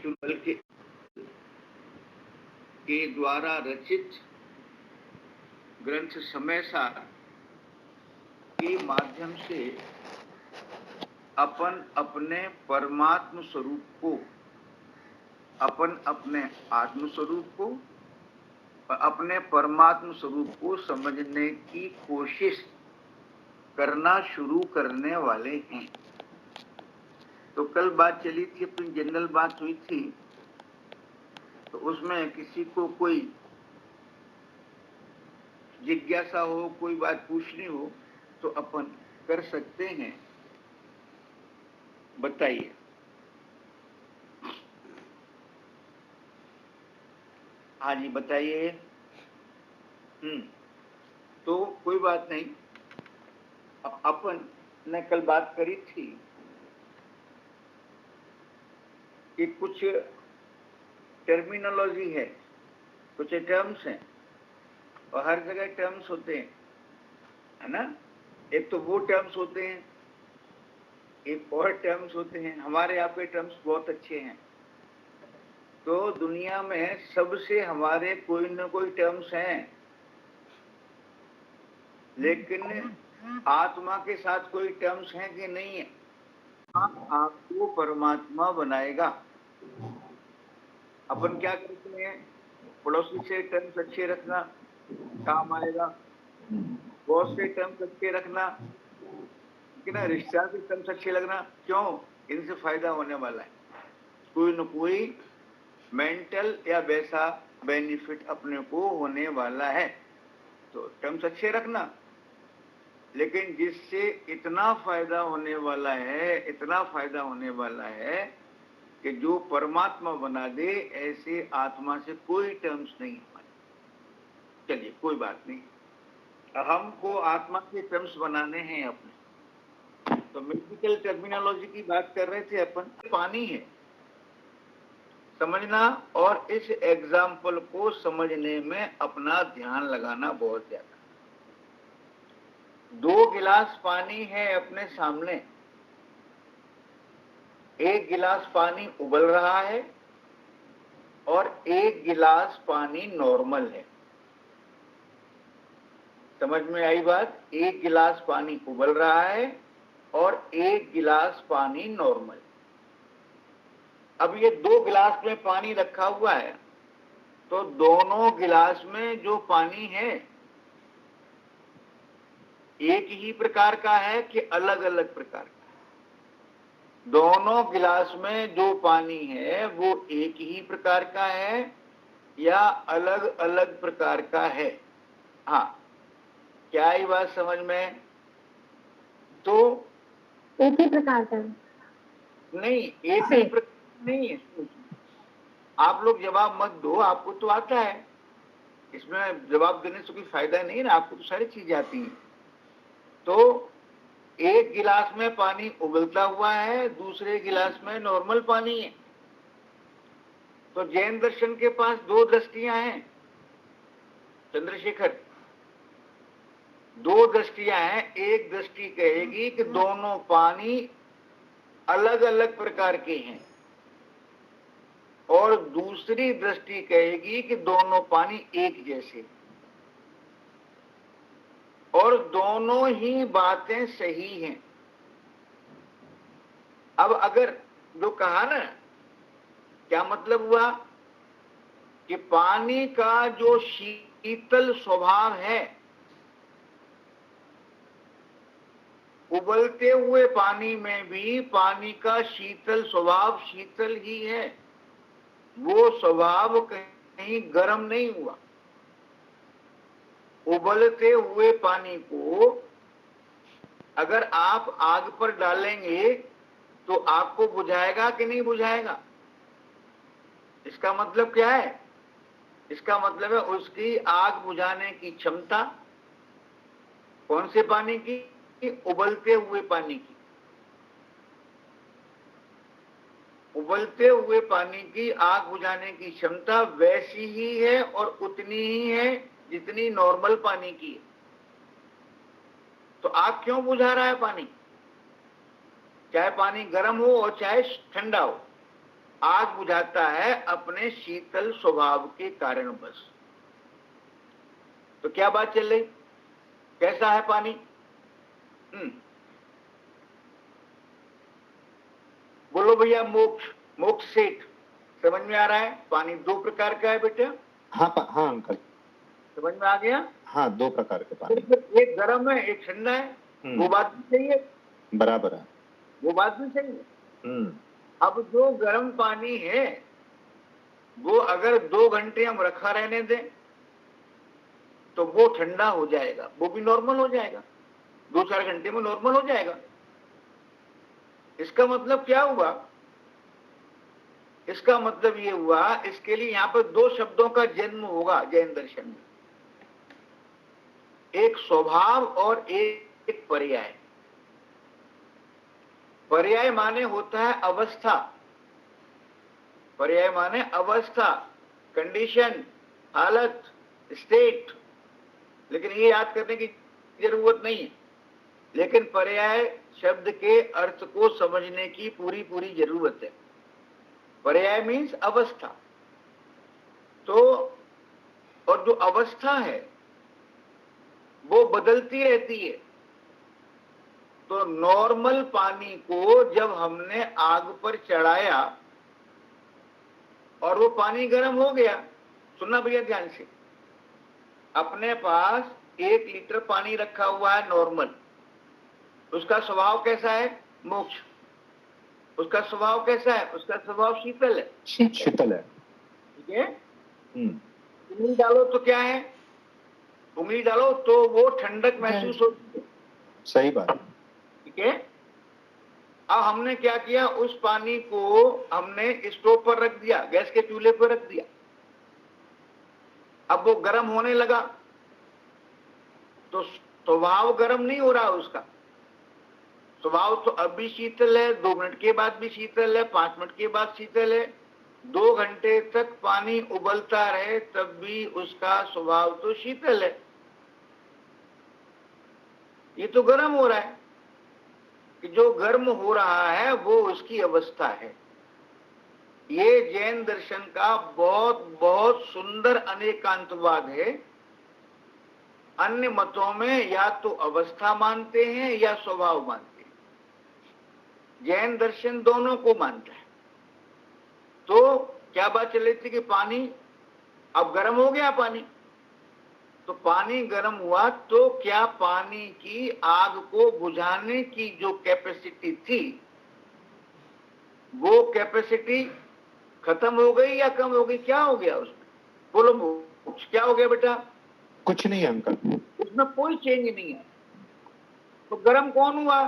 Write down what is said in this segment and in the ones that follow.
शुरू के द्वारा रचित ग्रंथ समय सार के माध्यम से अपन अपने परमात्म स्वरूप को, अपन अपने आत्म स्वरूप को, अपने परमात्म स्वरूप को समझने की कोशिश करना शुरू करने वाले हैं। तो कल बात चली थी, अपनी जनरल बात हुई थी, तो उसमें किसी को कोई जिज्ञासा हो, कोई बात पूछनी हो तो अपन कर सकते हैं। बताइए। हाँ जी बताइए। तो कोई बात नहीं। अपन ने कल बात करी थी कि कुछ टर्मिनोलॉजी है, कुछ टर्म्स हैं और हर जगह टर्म्स होते हैं, है ना। एक तो वो टर्म्स होते हैं, एक और टर्म्स होते हैं। हमारे यहाँ पे टर्म्स बहुत अच्छे हैं। तो दुनिया में सबसे हमारे कोई न कोई टर्म्स हैं, लेकिन आत्मा के साथ कोई टर्म्स हैं कि नहीं है। आपको परमात्मा बनाएगा। अपन क्या करते हैं, पड़ोसी से टर्म्स अच्छे रखना काम आएगा, बॉस से टर्म्स अच्छे रखना, ठीक है ना, रिश्तेदार से टर्म्स अच्छे लगना। क्यों? इनसे फायदा होने वाला है, कोई न कोई मेंटल या वैसा बेनिफिट अपने को होने वाला है। तो टर्म्स अच्छे रखना, लेकिन जिससे इतना फायदा होने वाला है, इतना फायदा होने वाला है कि जो परमात्मा बना दे, ऐसे आत्मा से कोई टर्म्स नहीं हमारे। चलिए कोई बात नहीं, हमको आत्मा के टर्म्स बनाने हैं अपने। तो मेडिकल टर्मिनोलॉजी की बात कर रहे थे अपन। पानी है समझना, और इस एग्जाम्पल को समझने में अपना ध्यान लगाना बहुत ज्यादा। 2 गिलास पानी है अपने सामने, एक गिलास पानी उबल रहा है और एक गिलास पानी नॉर्मल है। समझ में आई बात? एक गिलास पानी उबल रहा है और एक गिलास पानी नॉर्मल। अब ये 2 गिलास में पानी रखा हुआ है, तो दोनों गिलास में जो पानी है एक ही प्रकार का है कि अलग अलग प्रकार का? दोनों गिलास में जो पानी है वो एक ही प्रकार का है या अलग अलग प्रकार का है? हाँ, क्या ये बात समझ में? तो एक ही प्रकार का नहीं, एक ही प्रकार नहीं है। आप लोग जवाब मत दो, आपको तो आता है, इसमें जवाब देने से कोई फायदा नहीं है ना, आपको तो सारी चीजें आती हैं। तो एक गिलास में पानी उबलता हुआ है, दूसरे गिलास में नॉर्मल पानी है। तो जैन दर्शन के पास 2 दृष्टियां हैं चंद्रशेखर, 2 दृष्टियां हैं। एक दृष्टि कहेगी कि दोनों पानी अलग अलग प्रकार के हैं, और दूसरी दृष्टि कहेगी कि दोनों पानी एक जैसे, और दोनों ही बातें सही हैं। अब अगर जो कहा ना, क्या मतलब हुआ कि पानी का जो शीतल स्वभाव है, उबलते हुए पानी में भी पानी का शीतल स्वभाव शीतल ही है, वो स्वभाव कहीं गर्म नहीं हुआ। उबलते हुए पानी को अगर आप आग पर डालेंगे तो आपको बुझाएगा कि नहीं बुझाएगा? इसका मतलब क्या है? इसका मतलब है उसकी आग बुझाने की क्षमता कौन से पानी की? उबलते हुए पानी की। उबलते हुए पानी की आग बुझाने की क्षमता वैसी ही है और उतनी ही है जितनी नॉर्मल पानी की है। तो आग क्यों बुझा रहा है पानी? चाहे पानी गर्म हो और चाहे ठंडा हो, आग बुझाता है अपने शीतल स्वभाव के कारण बस। तो क्या बात चल रही, कैसा है पानी? बोलो भैया। मोक्ष, मोक्ष सेठ, समझ में आ रहा है? पानी दो प्रकार का है बेटा। हाँ हाँ अंकल, समझ में आ गया? हाँ, दो प्रकार के पानी, एक गर्म है एक ठंडा है। वो बात भी सही है, बराबर है, वो बात भी सही है। अब जो गर्म पानी है वो अगर 2 घंटे हम रखा रहने दें तो वो ठंडा हो जाएगा, वो भी नॉर्मल हो जाएगा, 2-4 घंटे में नॉर्मल हो जाएगा। इसका मतलब क्या हुआ? इसका मतलब ये हुआ, इसके लिए यहां पर 2 शब्दों का जन्म होगा जैन दर्शन में, एक स्वभाव और एक पर्याय। पर्याय माने होता है अवस्था, पर्याय माने अवस्था, कंडीशन, हालत, स्टेट। लेकिन ये याद करने की जरूरत नहीं है, लेकिन पर्याय शब्द के अर्थ को समझने की पूरी जरूरत है। पर्याय मीन्स अवस्था। तो और जो अवस्था है वो बदलती रहती है। तो नॉर्मल पानी को जब हमने आग पर चढ़ाया और वो पानी गर्म हो गया, सुनना भैया ध्यान से, अपने पास 1 लीटर पानी रखा हुआ है नॉर्मल, उसका स्वभाव कैसा है? मोक्ष। उसका स्वभाव कैसा है? उसका स्वभाव शीतल है, शीतल है, ठीक है। उंगली डालो तो क्या है? उंगली डालो तो वो ठंडक महसूस होती है, सही बात, ठीक है। अब हमने क्या किया, उस पानी को हमने स्टोव पर रख दिया, गैस के चूल्हे पर रख दिया। अब वो गर्म होने लगा तो स्वभाव गर्म नहीं हो रहा उसका, स्वभाव तो अब भी शीतल है, 2 मिनट के बाद भी शीतल है, 5 मिनट के बाद शीतल है, 2 घंटे तक पानी उबलता रहे तब भी उसका स्वभाव तो शीतल है। ये तो गर्म हो रहा है, कि जो गर्म हो रहा है वो उसकी अवस्था है। ये जैन दर्शन का बहुत सुंदर अनेकांतवाद है। अन्य मतों में या तो अवस्था मानते हैं या स्वभाव मानते हैं, जैन दर्शन दोनों को मानता है। तो क्या बात चल रही थी कि पानी अब गर्म हो गया, पानी तो पानी गर्म हुआ तो क्या पानी की आग को बुझाने की जो कैपेसिटी थी वो कैपेसिटी खत्म हो गई या कम हो गई? क्या हो गया उसमें? बोलो क्या हो गया बेटा? कुछ नहीं अंकल, उसमें कोई चेंज नहीं है। तो गर्म कौन हुआ?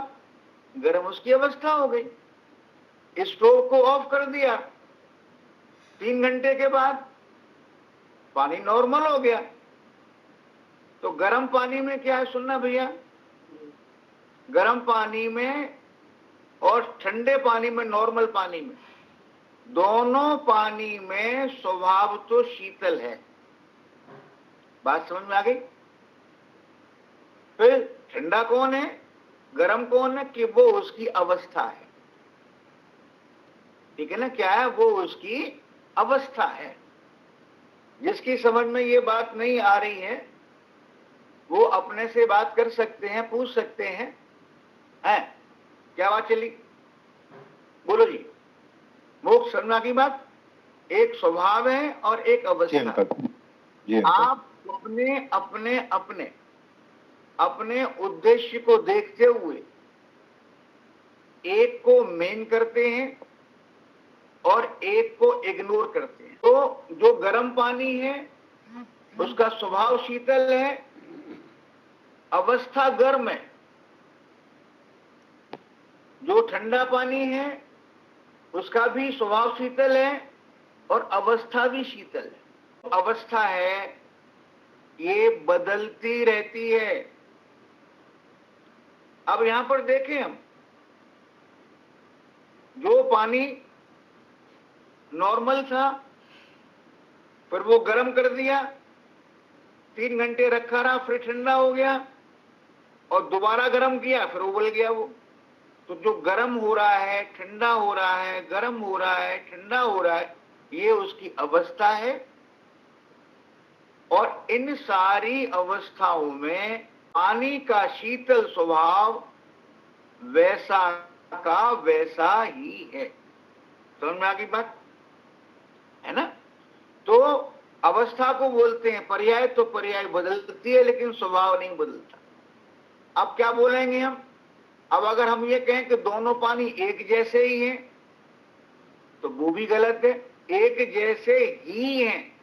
गर्म उसकी अवस्था हो गई। स्टोव को ऑफ कर दिया, 3 घंटे के बाद पानी नॉर्मल हो गया। तो गर्म पानी में क्या है, सुनना भैया, गर्म पानी में और ठंडे पानी में, नॉर्मल पानी में, दोनों पानी में स्वभाव तो शीतल है। बात समझ में आ गई? फिर ठंडा कौन है, गर्म कौन है? कि वो उसकी अवस्था है, ठीक है ना। क्या है? वो उसकी अवस्था है। जिसकी समझ में ये बात नहीं आ रही है वो अपने से बात कर सकते हैं, पूछ सकते हैं। क्या बात चली? बोलो जी। मोक्ष समझना की बात, एक स्वभाव है और एक अवस्था। आप अपने उद्देश्य को देखते हुए एक को मेन करते हैं और एक को इग्नोर करते हैं। तो जो गर्म पानी है उसका स्वभाव शीतल है, अवस्था गर्म है। जो ठंडा पानी है उसका भी स्वभाव शीतल है और अवस्था भी शीतल है। अवस्था है ये बदलती रहती है। अब यहां पर देखें हम, जो पानी नॉर्मल था फिर वो गर्म कर दिया, 3 घंटे रखा रहा, फिर ठंडा हो गया और दोबारा गर्म किया, फिर उबल गया वो। तो जो गर्म हो रहा है, ठंडा हो रहा है, गर्म हो रहा है, ठंडा हो रहा है, ये उसकी अवस्था है। और इन सारी अवस्थाओं में पानी का शीतल स्वभाव वैसा का वैसा ही है। समझ में आ गई बात, है ना? तो अवस्था को बोलते हैं पर्याय, तो पर्याय बदलती है लेकिन स्वभाव नहीं बदलता। अब क्या बोलेंगे हम? अब अगर हम ये कहें कि दोनों पानी एक जैसे ही हैं, तो वो भी गलत है। एक जैसे ही हैं।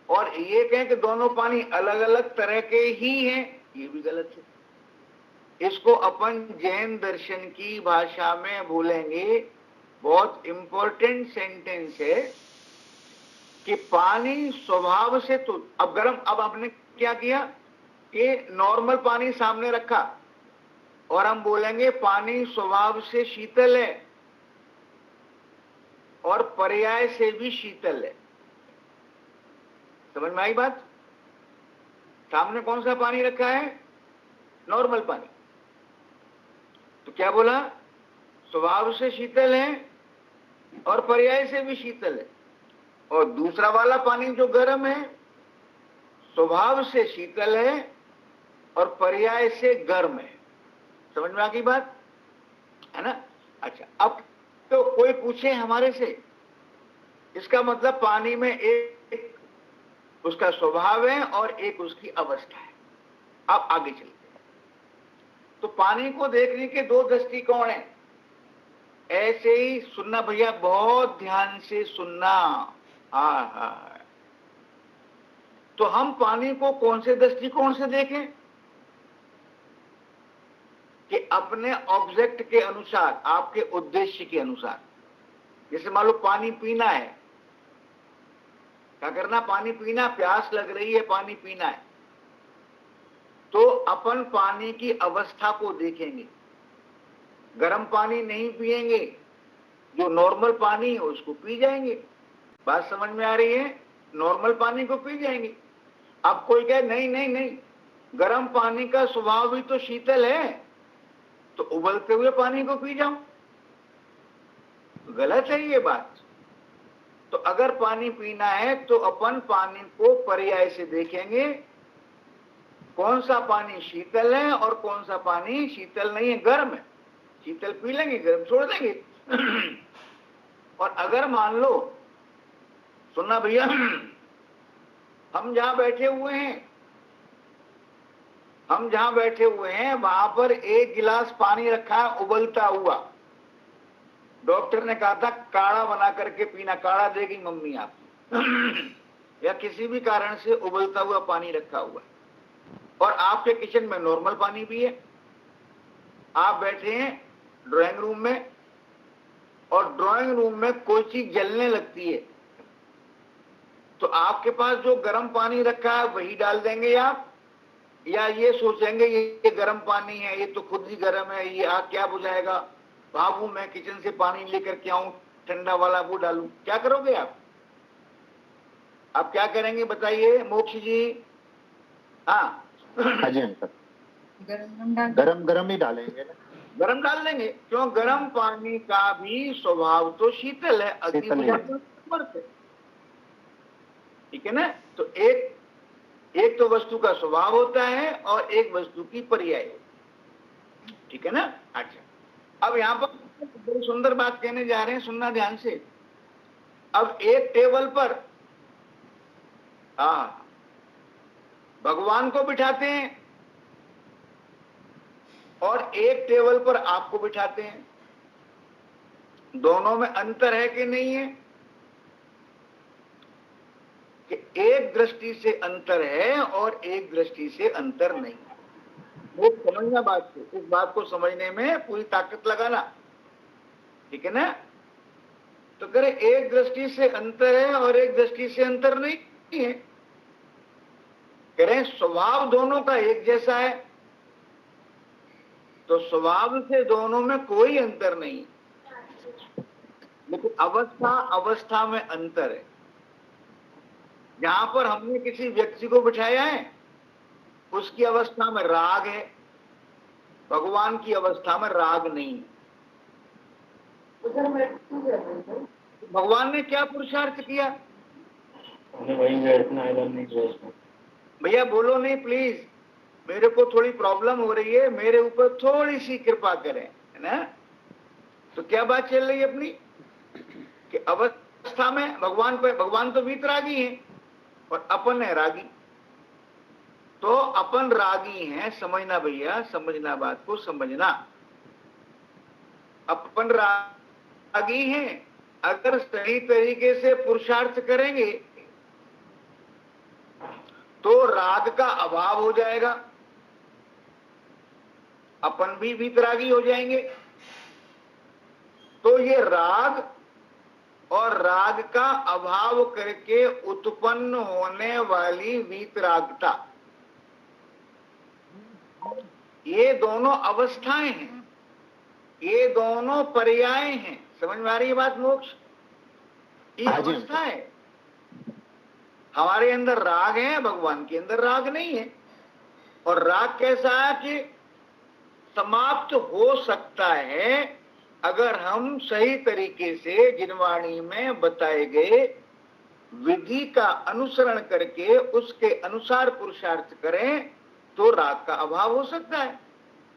और ये कहें कि दोनों पानी अलग अलग तरह के ही हैं, ये भी गलत है। इसको अपन जैन दर्शन की भाषा में बोलेंगे, बहुत इंपॉर्टेंट सेंटेंस है कि पानी स्वभाव से, तो अब गर्म, अब आपने क्या किया कि नॉर्मल पानी सामने रखा और हम बोलेंगे पानी स्वभाव से शीतल है और पर्याय से भी शीतल है। समझ में आई बात? सामने कौन सा पानी रखा है? नॉर्मल पानी। तो क्या बोला? स्वभाव से शीतल है और पर्याय से भी शीतल है। और दूसरा वाला पानी जो गर्म है, स्वभाव से शीतल है और पर्याय से गर्म है। समझ में आ गई बात, है ना? अच्छा, अब तो कोई पूछे हमारे से, इसका मतलब पानी में एक उसका स्वभाव है और एक उसकी अवस्था है। अब आगे चलते हैं। तो पानी को देखने के दो दृष्टिकोण हैं। ऐसे ही सुनना भैया, बहुत ध्यान से सुनना। हाँ, तो हम पानी को कौन से दृष्टिकोण से देखें? कि अपने ऑब्जेक्ट के अनुसार, आपके उद्देश्य के अनुसार। जैसे मान लो पानी पीना है, क्या करना? पानी पीना, प्यास लग रही है, पानी पीना है, तो अपन पानी की अवस्था को देखेंगे। गर्म पानी नहीं पिएंगे, जो नॉर्मल पानी है उसको पी जाएंगे। बात समझ में आ रही है? नॉर्मल पानी को पी जाएंगे। अब कोई कहे नहीं नहीं नहीं, गर्म पानी का स्वभाव भी तो शीतल है, तो उबलते हुए पानी को पी जाओ। गलत है ये बात। तो अगर पानी पीना है तो अपन पानी को पर्याय से देखेंगे, कौन सा पानी शीतल है और कौन सा पानी शीतल नहीं है, गर्म है। शीतल पी लेंगे, गर्म छोड़ देंगे। और अगर मान लो, सुनना भैया, हम जहां बैठे हुए हैं वहां पर एक गिलास पानी रखा है उबलता हुआ। डॉक्टर ने कहा था काढ़ा बना करके पीना, काढ़ा देगी मम्मी आपकी। या किसी भी कारण से उबलता हुआ पानी रखा हुआ है और आपके किचन में नॉर्मल पानी भी है। आप बैठे हैं ड्राइंग रूम में और ड्राइंग रूम में कोई चीज जलने लगती है, तो आपके पास जो गर्म पानी रखा है वही डाल देंगे आप, या ये सोचेंगे ये गर्म पानी है, ये तो खुद ही गर्म है, ये आग क्या बुझाएगा, बाबू मैं किचन से पानी लेकर के आऊं, ठंडा वाला वो डालूं? क्या करोगे आप क्या करेंगे बताइए मोक्ष जी? हाँ जी अंकल, गरम ही डालेंगे ना। गरम डाल देंगे, क्यों? गरम पानी का भी स्वभाव तो शीतल है, अति बुझाते। ठीक है ना? तो एक तो वस्तु का स्वभाव होता है और एक वस्तु की पर्याय। ठीक है ना? अच्छा, अब यहां पर बड़ी सुंदर बात कहने जा रहे हैं, सुनना ध्यान से। अब एक टेबल पर भगवान को बिठाते हैं और एक टेबल पर आपको बिठाते हैं, दोनों में अंतर है कि नहीं है? कि एक दृष्टि से अंतर है और एक दृष्टि से अंतर नहीं है। वो समझना बात को, इस बात को समझने में पूरी ताकत लगाना। ठीक है ना? तो करे एक दृष्टि से अंतर है और एक दृष्टि से अंतर नहीं है। करें स्वभाव दोनों का एक जैसा है, तो स्वभाव से दोनों में कोई अंतर नहीं, लेकिन अवस्था में अंतर है। जहां पर हमने किसी व्यक्ति को बिठाया है उसकी अवस्था में राग है, भगवान की अवस्था में राग नहीं है। भगवान ने क्या पुरुषार्थ किया? वहीं बैठना है, नहीं बैठना। भैया बोलो नहीं प्लीज, मेरे को थोड़ी प्रॉब्लम हो रही है, मेरे ऊपर थोड़ी सी कृपा करें, है ना। तो क्या बात चल रही है अपनी कि अवस्था में भगवान तो वीतरागी है और अपन है रागी। तो अपन रागी हैं, समझना भैया, समझना, बात को समझना। अपन रागी हैं, अगर सही तरीके से पुरुषार्थ करेंगे तो राग का अभाव हो जाएगा, अपन भी वीतरागी हो जाएंगे। तो ये राग और राग का अभाव करके उत्पन्न होने वाली वीतरागता, ये दोनों अवस्थाएं हैं, ये दोनों पर्याय हैं। समझ में आ रही है बात मोक्ष? ये अवस्था है। हमारे अंदर राग है, भगवान के अंदर राग नहीं है। और राग कैसा है कि समाप्त हो सकता है अगर हम सही तरीके से जिनवाणी में बताए गए विधि का अनुसरण करके उसके अनुसार पुरुषार्थ करें तो राग का अभाव हो सकता है।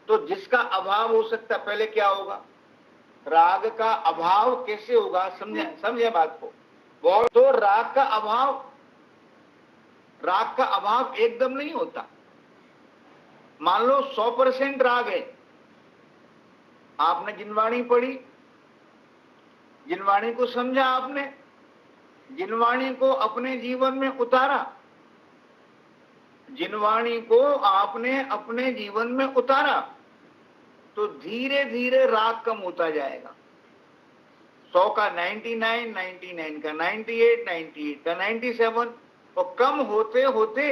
तो जिसका अभाव हो सकता है, पहले क्या होगा? राग का अभाव कैसे होगा? समझे बात को? तो राग का अभाव एकदम नहीं होता। मान लो 100% राग है, आपने जिनवाणी पढ़ी, जिनवाणी को समझा, आपने जिनवाणी को अपने जीवन में उतारा, जिनवाणी को आपने अपने जीवन में उतारा, तो धीरे धीरे राग कम होता जाएगा। 100 का 99, 99 का 98, 98 का 97, और कम होते होते,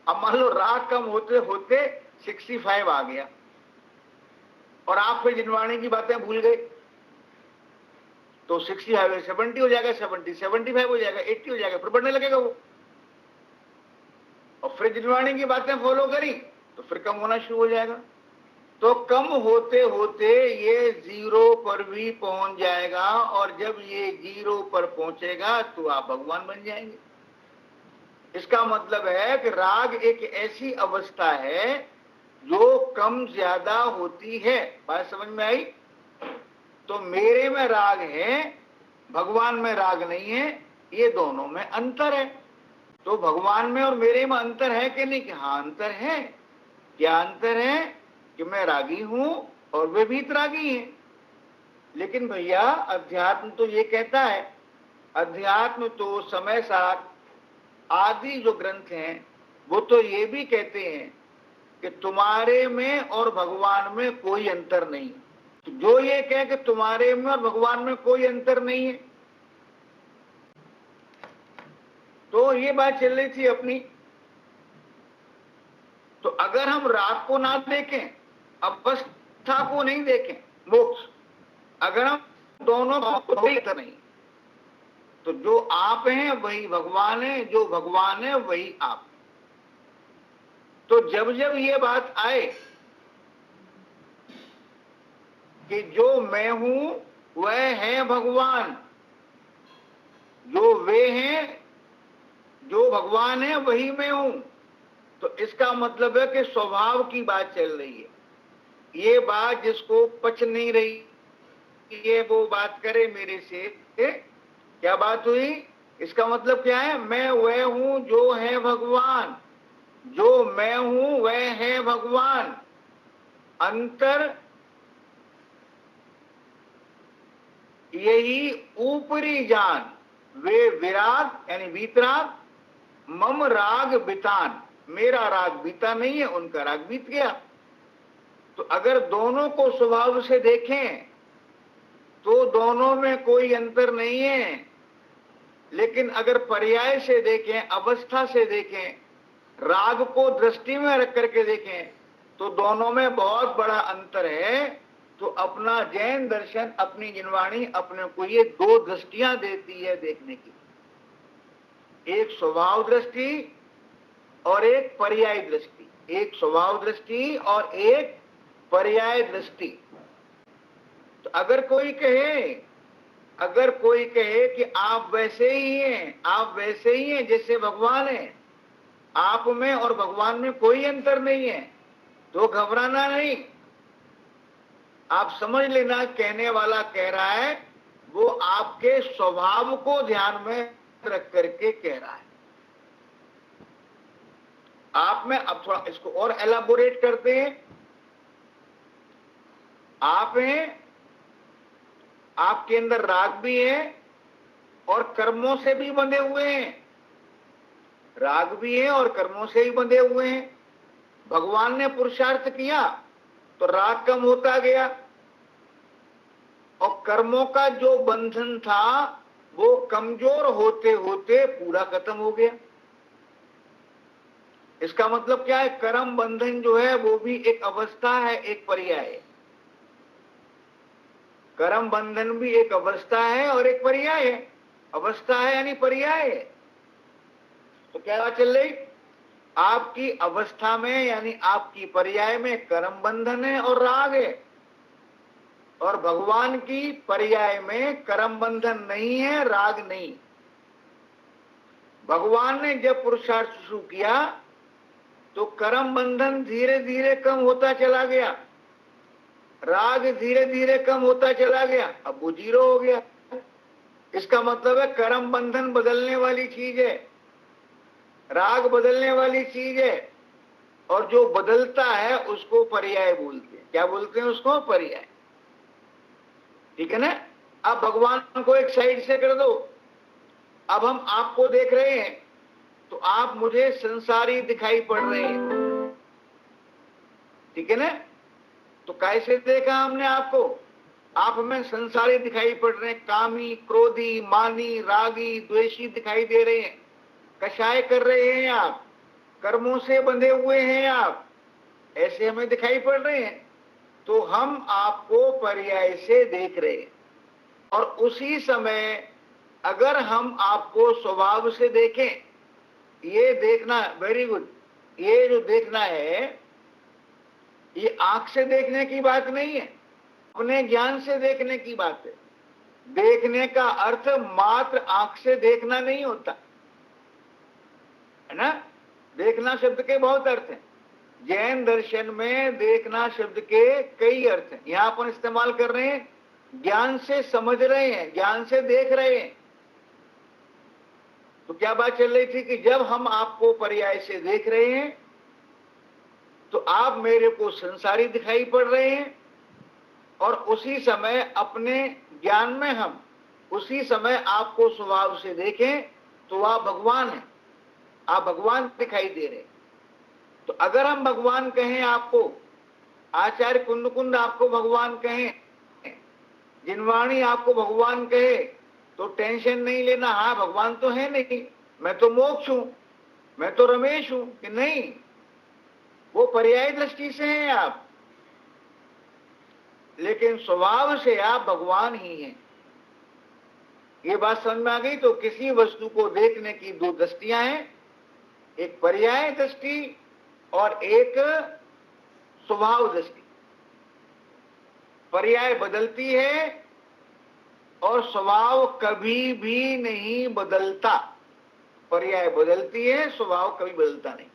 अब मान लो राग कम होते होते 65 आ गया और आप फिर जिनवाणी की बातें भूल गए, तो 65 70 हो जाएगा, 70 75 हो जाएगा, 80 हो जाएगा, फिर बढ़ने लगेगा वो। और फिर जिनवाणी की बातें फॉलो करी तो फिर कम होना शुरू हो जाएगा। तो कम होते होते ये 0 पर भी पहुंच जाएगा, और जब ये 0 पर पहुंचेगा तो आप भगवान बन जाएंगे। इसका मतलब है कि राग एक ऐसी अवस्था है जो कम ज्यादा होती है। बात समझ में आई? तो मेरे में राग है, भगवान में राग नहीं है, ये दोनों में अंतर है। तो भगवान में और मेरे में अंतर है कि नहीं? कि हाँ अंतर है। क्या अंतर है? कि मैं रागी हूं और वे भी रागी हैं। लेकिन भैया अध्यात्म तो ये कहता है, अध्यात्म तो समय साथ आदि जो ग्रंथ हैं वो तो ये भी कहते हैं कि तुम्हारे में और भगवान में कोई अंतर नहीं। तो जो ये कहे कि तुम्हारे में और भगवान में कोई अंतर नहीं है, तो ये बात चल रही थी अपनी। तो अगर हम राग को ना देखें, अवस्था को नहीं देखें, मोक्ष, अगर हम दोनों को कोई नहीं, तो जो आप हैं वही भगवान है, जो भगवान है वही आप। तो जब जब ये बात आए कि जो मैं हूं वह है भगवान, जो वे हैं, जो भगवान है वही मैं हूं, तो इसका मतलब है कि स्वभाव की बात चल रही है। ये बात जिसको पच नहीं रही ये वो बात करे मेरे से, क्या बात हुई? इसका मतलब क्या है? मैं वह हूं जो है भगवान, जो मैं हूं वह है भगवान। अंतर यही ऊपरी जान, वे विराग यानी वीतराग, मम राग बितान, मेरा राग बीता नहीं है, उनका राग बीत गया। तो अगर दोनों को स्वभाव से देखें तो दोनों में कोई अंतर नहीं है, लेकिन अगर पर्याय से देखें, अवस्था से देखें, राग को दृष्टि में रख करके देखें तो दोनों में बहुत बड़ा अंतर है। तो अपना जैन दर्शन, अपनी जिनवाणी अपने को ये 2 दृष्टियां देती है देखने की, एक स्वभाव दृष्टि और एक पर्याय दृष्टि। एक स्वभाव दृष्टि और एक पर्याय दृष्टि। तो अगर कोई कहे कि आप वैसे ही हैं, आप वैसे ही हैं जैसे भगवान हैं, आप में और भगवान में कोई अंतर नहीं है, तो घबराना नहीं। आप समझ लेना कहने वाला कह रहा है वो आपके स्वभाव को ध्यान में रख करके कह रहा है। आप में अब थोड़ा इसको और एलाबोरेट करते हैं। आप हैं, आपके अंदर राग भी है और कर्मों से भी बंधे हुए हैं। राग भी है और कर्मों से ही बंधे हुए हैं। भगवान ने पुरुषार्थ किया तो राग कम होता गया और कर्मों का जो बंधन था वो कमजोर होते होते पूरा खत्म हो गया। इसका मतलब क्या है? कर्म बंधन जो है वो भी एक अवस्था है, एक पर्याय है। कर्म बंधन भी एक अवस्था है और एक पर्याय है। अवस्था है यानी पर्याय है। तो क्या बात चल रही? आपकी अवस्था में यानी आपकी पर्याय में कर्म बंधन है और राग है, और भगवान की पर्याय में कर्म बंधन नहीं है, राग नहीं। भगवान ने जब पुरुषार्थ शुरू किया तो कर्म बंधन धीरे धीरे कम होता चला गया, राग धीरे धीरे कम होता चला गया, अब वो 0 हो गया। इसका मतलब है कर्म बंधन बदलने वाली चीज है, राग बदलने वाली चीज है, और जो बदलता है उसको पर्याय बोलते हैं। क्या बोलते हैं उसको? पर्याय। ठीक है ना? अब भगवान को एक साइड से कर दो। अब हम आपको देख रहे हैं तो आप मुझे संसारी दिखाई पड़ रहे हैं। ठीक है ना? तो कैसे देखा हमने आपको? आप हमें संसारी दिखाई पड़ रहे हैं, कामी, क्रोधी, मानी, रागी, द्वेषी दिखाई दे रहे हैं, कषाय कर रहे हैं आप, कर्मों से बंधे हुए हैं आप, ऐसे हमें दिखाई पड़ रहे हैं। तो हम आपको पर्याय से देख रहे हैं। और उसी समय अगर हम आपको स्वभाव से देखें, ये देखना, वेरी गुड, ये जो देखना है ये आंख से देखने की बात नहीं है, अपने ज्ञान से देखने की बात है। देखने का अर्थ मात्र आंख से देखना नहीं होता है ना। देखना शब्द के बहुत अर्थ हैं। जैन दर्शन में देखना शब्द के कई अर्थ हैं। यहां अपन इस्तेमाल कर रहे हैं ज्ञान से समझ रहे हैं, ज्ञान से देख रहे हैं। तो क्या बात चल रही थी कि जब हम आपको पर्याय से देख रहे हैं तो आप मेरे को संसारी दिखाई पड़ रहे हैं, और उसी समय अपने ज्ञान में हम उसी समय आपको स्वभाव से देखें तो आप भगवान हैं, आप भगवान दिखाई दे रहे हैं। तो अगर हम भगवान कहें आपको, आचार्य कुंद आपको भगवान कहें, जिनवाणी आपको भगवान कहे, तो टेंशन नहीं लेना। हाँ भगवान तो है नहीं, मैं तो मोक्ष हूं, मैं तो रमेश हूं, कि नहीं, वो पर्याय दृष्टि से हैं आप, लेकिन स्वभाव से आप भगवान ही हैं। ये बात समझ में आ गई? तो किसी वस्तु को देखने की 2 दृष्टियां हैं, एक पर्याय दृष्टि और एक स्वभाव दृष्टि। पर्याय बदलती है और स्वभाव कभी भी नहीं बदलता। पर्याय बदलती है, स्वभाव कभी बदलता नहीं।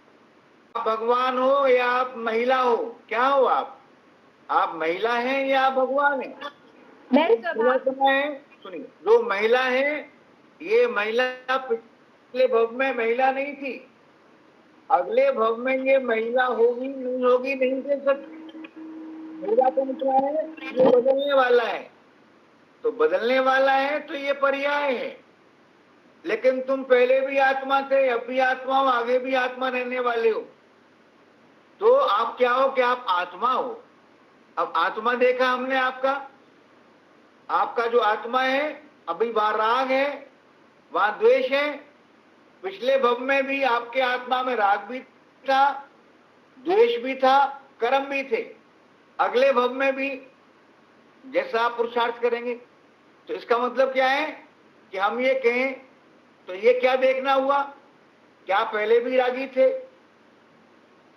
आप भगवान हो या आप महिला हो, क्या हो आप? आप महिला हैं या आप भगवान हैं? सुनिए, जो महिला है, ये महिला पिछले भव में महिला नहीं थी, अगले भव में ये महिला होगी नहीं होगी नहीं कह सकती। महिला का मतलब है ये बदलने वाला है, तो बदलने वाला है तो ये पर्याय है। लेकिन तुम पहले भी आत्मा थे, अब भी आत्मा हो, आगे भी आत्मा रहने वाले हो। तो आप क्या हो? कि आप आत्मा हो। अब आत्मा देखा हमने आपका जो आत्मा है, अभी वहां राग है, वहां द्वेष है। पिछले भव में भी आपके आत्मा में राग भी था, द्वेष भी था, कर्म भी थे। अगले भव में भी जैसा आप पुरुषार्थ करेंगे। तो इसका मतलब क्या है कि हम ये कहें तो ये क्या देखना हुआ? क्या पहले भी रागी थे,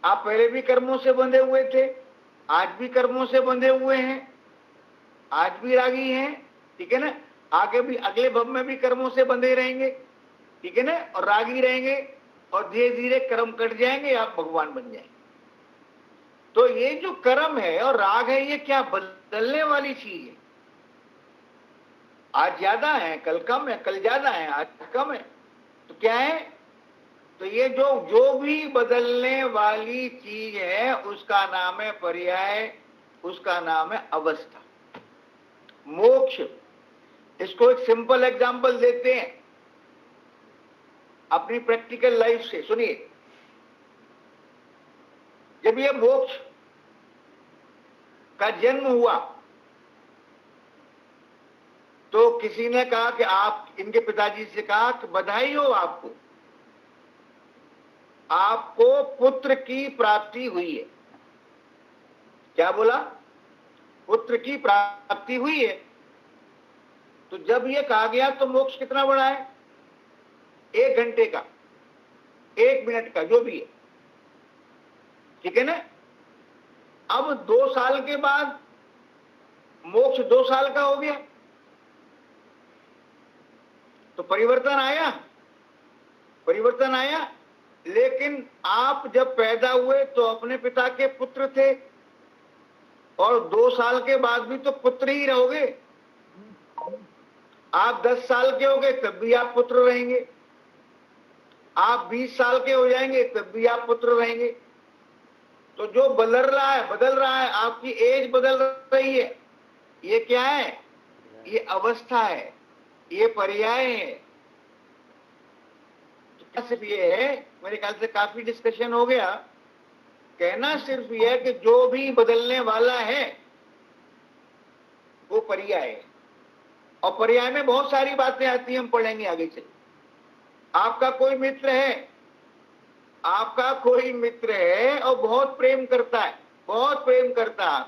आप पहले भी कर्मों से बंधे हुए थे, आज भी कर्मों से बंधे हुए हैं, आज भी रागी हैं, ठीक है ना। आगे भी अगले भव में भी कर्मों से बंधे रहेंगे, ठीक है ना, और रागी रहेंगे, और धीरे धीरे कर्म कट जाएंगे, आप भगवान बन जाएंगे। तो ये जो कर्म है और राग है, ये क्या बदलने वाली चीज है। आज ज्यादा है, कल कम है, कल ज्यादा है, आज कम है, तो क्या है, तो ये जो भी बदलने वाली चीज है उसका नाम है पर्याय, उसका नाम है अवस्था, मोक्ष। इसको एक सिंपल एग्जांपल देते हैं अपनी प्रैक्टिकल लाइफ से, सुनिए। जब ये मोक्ष का जन्म हुआ तो किसी ने कहा कि आप, इनके पिताजी से कहा कि बधाई हो आपको, आपको पुत्र की प्राप्ति हुई है। क्या बोला? पुत्र की प्राप्ति हुई है। तो जब ये कहा गया तो मोक्ष कितना बड़ा है? 1 घंटे का, 1 मिनट का, जो भी है, ठीक है ना। अब 2 साल के बाद मोक्ष 2 साल का हो गया, तो परिवर्तन आया, परिवर्तन आया। लेकिन आप जब पैदा हुए तो अपने पिता के पुत्र थे, और 2 साल के बाद भी तो पुत्र ही रहोगे। आप 10 साल के होगे तब भी आप पुत्र रहेंगे, आप 20 साल के हो जाएंगे तब भी आप पुत्र रहेंगे। तो जो बदल रहा है, आपकी एज बदल रही है। ये क्या है? ये अवस्था है, ये पर्याय है। तो सिर्फ ये है, मेरे ख्याल से काफी डिस्कशन हो गया। कहना सिर्फ ये है कि जो भी बदलने वाला है वो पर्याय है, और पर्याय में बहुत सारी बातें आती हैं, हम पढ़ेंगे आगे चल। आपका कोई मित्र है, आपका कोई मित्र है और बहुत प्रेम करता है, बहुत प्रेम करता है।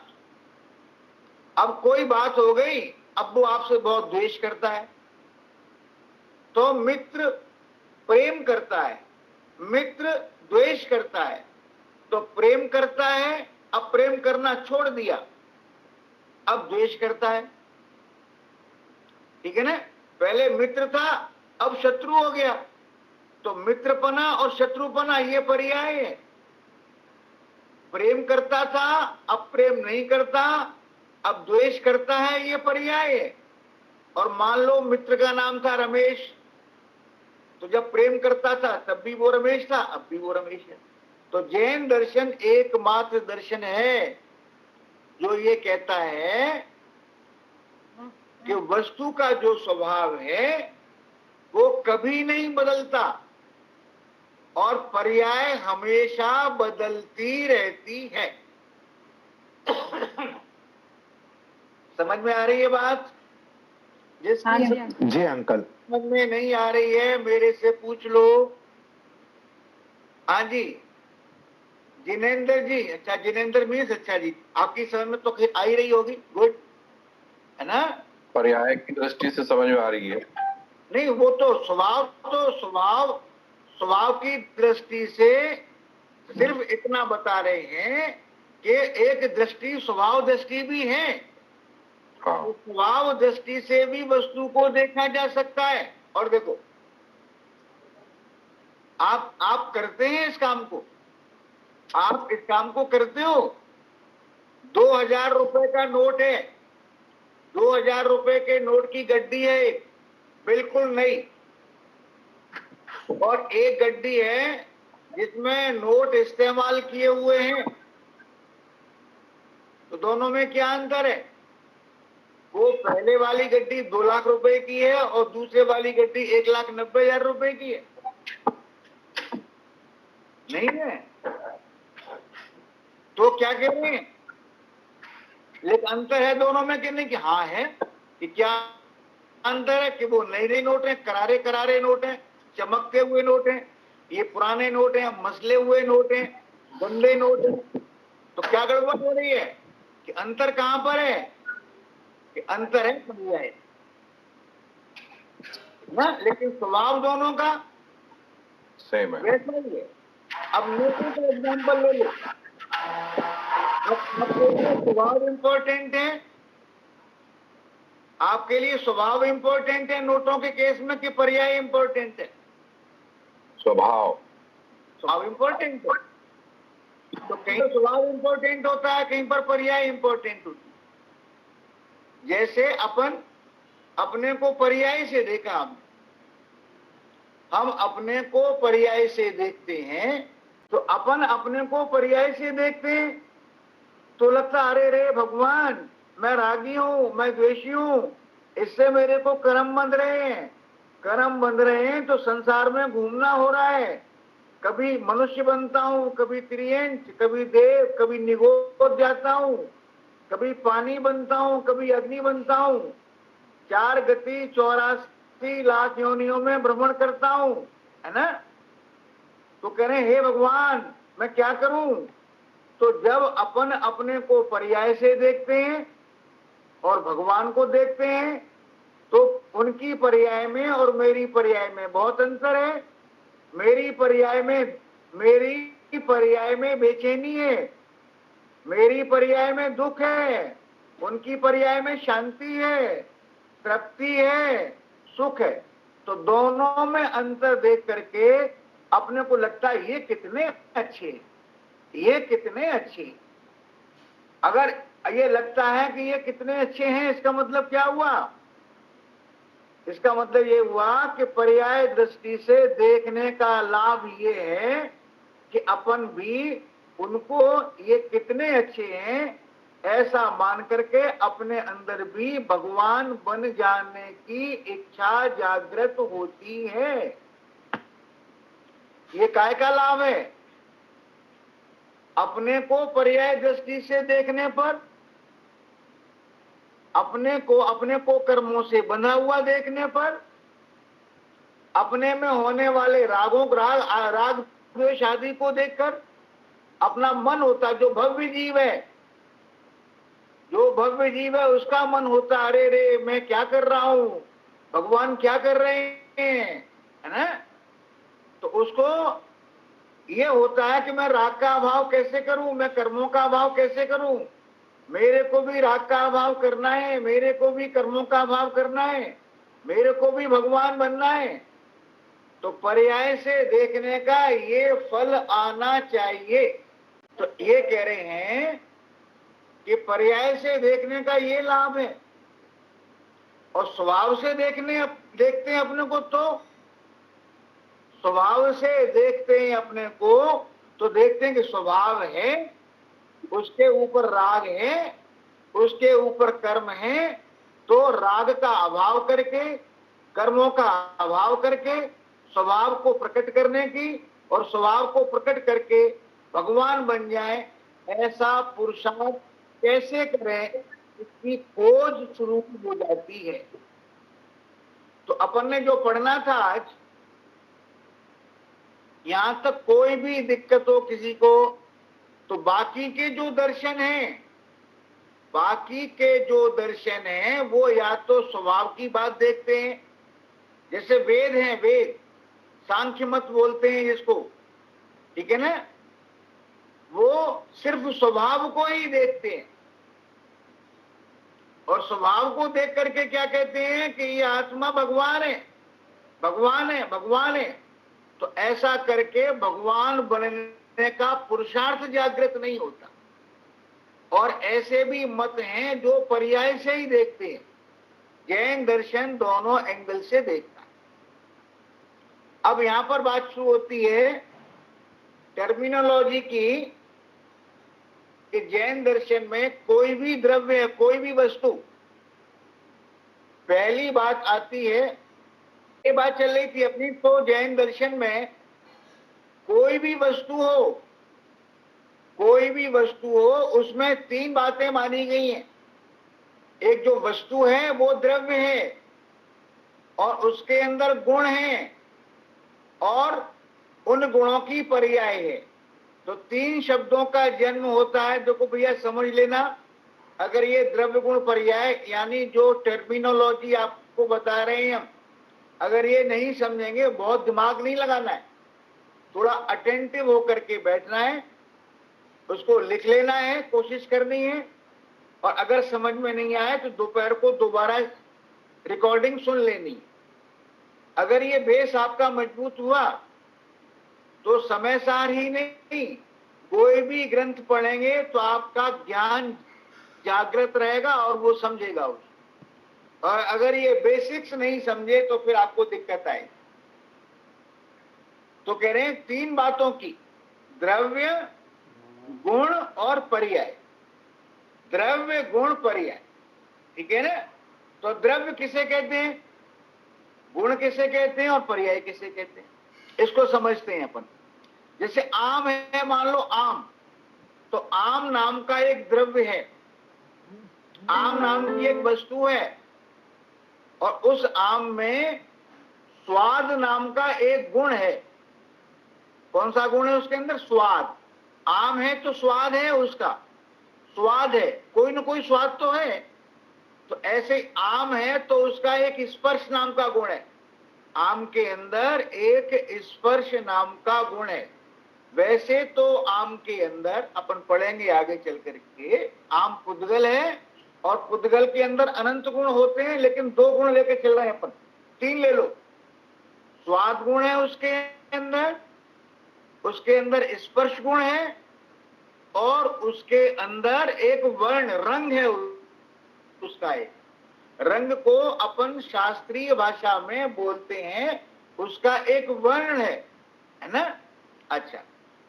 अब कोई बात हो गई, अब वो आपसे बहुत द्वेष करता है। तो मित्र प्रेम करता है, मित्र द्वेष करता है। तो प्रेम करता है, अब प्रेम करना छोड़ दिया, अब द्वेष करता है, ठीक है ना। पहले मित्र था, अब शत्रु हो गया। तो मित्रपना और शत्रुपना ये पर्याय है। प्रेम करता था, अब प्रेम नहीं करता, अब द्वेष करता है, ये पर्याय है। और मान लो मित्र का नाम था रमेश, तो जब प्रेम करता था तब भी वो रमेश था, अब भी वो रमेश है। तो जैन दर्शन एकमात्र दर्शन है जो ये कहता है कि वस्तु का जो स्वभाव है वो कभी नहीं बदलता, और पर्याय हमेशा बदलती रहती है। समझ में आ रही है बात? जिसकी जी अंकल। समझ में नहीं आ रही है मेरे से पूछ लो। हाँ जी, जिनेंद्र जी। अच्छा, जिनेंद्र मीन्स, अच्छा जी, आपकी समझ में तो आ ही रही होगी, गुड है ना। पर्याय की दृष्टि से समझ में आ रही है। नहीं, वो तो स्वभाव की दृष्टि से सिर्फ इतना बता रहे हैं कि एक दृष्टि स्वभाव दृष्टि भी है। हाँ। तो स्वभाव दृष्टि से भी वस्तु को देखा जा सकता है। और देखो, आप करते हैं इस काम को, आप इस काम को करते हो। 2000 रुपए का नोट है, 2000 रुपए के नोट की गड्डी है, बिल्कुल नहीं। और एक गड्डी है जिसमें नोट इस्तेमाल किए हुए हैं। तो दोनों में क्या अंतर है? वो पहले वाली गड्डी 2 लाख रुपए की है और दूसरे वाली गड्डी 1,90,000 रुपए की है, नहीं है? तो क्या कह रहे हैं? लेकिन अंतर है दोनों में कि नहीं? कि हाँ है। कि क्या अंतर है? कि वो नए नए नोट हैं, करारे करारे नोट हैं, चमकते हुए नोट हैं। ये पुराने नोट हैं, मसले हुए नोट हैं, गंदे नोट हैं। तो क्या गड़बड़ हो रही है? कि अंतर कहां पर है? कि अंतर है पर्याय ना, लेकिन स्वभाव दोनों का सेम है। वैसा ही है। अब नेचर का एग्जाम्पल ले लो। आपके लिए स्वभाव इंपॉर्टेंट है, आपके लिए स्वभाव इंपॉर्टेंट है नोटों के केस में कि पर्याय इंपॉर्टेंट है? स्वभाव इंपॉर्टेंट है। तो कहीं स्वभाव इंपॉर्टेंट होता है, कहीं पर पर्याय इंपॉर्टेंट होती है। जैसे अपन अपने को पर्याय से देखा, हम अपने को पर्याय से देखते हैं, तो अपन अपने को पर्याय से देखते हैं तो लगता अरे रे भगवान, मैं रागी हूं, मैं द्वेषी हूं, इससे मेरे को कर्म बंध रहे हैं। कर्म बंध रहे हैं तो संसार में घूमना हो रहा है, कभी मनुष्य बनता हूं, कभी त्रियंच, कभी देव, कभी निगोद जाता हूं, कभी पानी बनता हूं, कभी अग्नि बनता हूं, 4 गति 84 लाख योनियों में भ्रमण करता हूं, है ना। तो कह रहे हे भगवान, मैं क्या करूं? तो जब अपन अपने को पर्याय से देखते हैं और भगवान को देखते हैं तो उनकी पर्याय में और मेरी पर्याय में बहुत अंतर है। मेरी पर्याय में बेचैनी है, मेरी पर्याय में दुख है, उनकी पर्याय में शांति है, तृप्ति है, सुख है। तो दोनों में अंतर देख करके अपने को लगता है ये कितने अच्छे, ये कितने अच्छे। अगर ये लगता है कि ये कितने अच्छे हैं, इसका मतलब क्या हुआ? इसका मतलब ये हुआ कि पर्याय दृष्टि से देखने का लाभ ये है कि अपन भी उनको ये कितने अच्छे हैं ऐसा मान करके अपने अंदर भी भगवान बन जाने की इच्छा जागृत होती है। ये काय का लाभ है? अपने को पर्याय दृष्टि से देखने पर, अपने को कर्मों से बंधा हुआ देखने पर, अपने में होने वाले राग द्वेष आदि को देखकर अपना मन होता, जो भव्य जीव है, जो भव्य जीव है उसका मन होता अरे रे मैं क्या कर रहा हूं, भगवान क्या कर रहे हैं, है ना। तो उसको ये होता है कि मैं राग का अभाव कैसे करूं, मैं कर्मों का अभाव कैसे करूं, मेरे को भी राग का अभाव करना है, मेरे को भी कर्मों का अभाव करना है, मेरे को भी भगवान बनना है। तो पर्याय से देखने का ये फल आना चाहिए। तो ये कह रहे हैं कि पर्याय से देखने का ये लाभ है। और स्वभाव से देखते हैं अपने को, तो स्वभाव से देखते हैं अपने को तो देखते हैं कि स्वभाव है, उसके ऊपर राग है, उसके ऊपर कर्म है। तो राग का अभाव करके, कर्मों का अभाव करके स्वभाव को प्रकट करने की और स्वभाव को प्रकट करके भगवान बन जाए, ऐसा पुरुषार्थ कैसे करें, इसकी खोज शुरू हो जाती है। तो अपन ने जो पढ़ना था आज, यहां तक कोई भी दिक्कत हो किसी को, तो बाकी के जो दर्शन हैं वो या तो स्वभाव की बात देखते हैं, जैसे वेद हैं, वेद सांख्य मत बोलते हैं जिसको, ठीक है ना, वो सिर्फ स्वभाव को ही देखते हैं और स्वभाव को देख करके क्या कहते हैं कि ये आत्मा भगवान है, भगवान है, भगवान है। तो ऐसा करके भगवान बनने का पुरुषार्थ जागृत नहीं होता। और ऐसे भी मत हैं जो पर्याय से ही देखते हैं। जैन दर्शन दोनों एंगल से देखता है। अब यहां पर बात शुरू होती है टर्मिनोलॉजी की कि जैन दर्शन में कोई भी द्रव्य, कोई भी वस्तु, पहली बात आती है, ये बात चल रही थी अपनी, तो जैन दर्शन में कोई भी वस्तु हो उसमें 3 बातें मानी गई हैं। एक जो वस्तु है वो द्रव्य है और उसके अंदर गुण हैं और उन गुणों की पर्याय है। तो 3 शब्दों का जन्म होता है। देखो भैया समझ लेना, अगर ये द्रव्य गुण पर्याय यानी जो टर्मिनोलॉजी आपको बता रहे हैं हम, अगर ये नहीं समझेंगे, बहुत दिमाग नहीं लगाना है, थोड़ा अटेंटिव होकर के बैठना है, उसको लिख लेना है, कोशिश करनी है, और अगर समझ में नहीं आए तो दोपहर को दोबारा रिकॉर्डिंग सुन लेनी है। अगर ये बेस आपका मजबूत हुआ तो समय सार ही नहीं, कोई भी ग्रंथ पढ़ेंगे तो आपका ज्ञान जागृत रहेगा और वो समझेगा उसको। और अगर ये बेसिक्स नहीं समझे तो फिर आपको दिक्कत आएगी। तो कह रहे हैं 3 बातों की, द्रव्य, गुण और पर्याय। द्रव्य, गुण, पर्याय, ठीक है ना। तो द्रव्य किसे कहते हैं, गुण किसे कहते हैं और पर्याय किसे कहते हैं, इसको समझते हैं अपन। जैसे आम है, मान लो आम, तो आम नाम का एक द्रव्य है, आम नाम की एक वस्तु है, और उस आम में स्वाद नाम का एक गुण है। कौन सा गुण है उसके अंदर? स्वाद। आम है तो स्वाद है, उसका स्वाद है, कोई ना कोई स्वाद तो है। तो ऐसे आम है तो उसका एक स्पर्श नाम का गुण है, आम के अंदर एक स्पर्श नाम का गुण है। वैसे तो आम के अंदर अपन पढ़ेंगे आगे चल करके, आम पुद्गल है और पुद्गल के अंदर अनंत गुण होते हैं, लेकिन 2 गुण लेके चल रहे हैं अपन, 3 ले लो। स्वाद गुण है उसके अंदर स्पर्श गुण है, और उसके अंदर एक वर्ण रंग है, उसका एक रंग को अपन शास्त्रीय भाषा में बोलते हैं, उसका एक वर्ण है ना। अच्छा,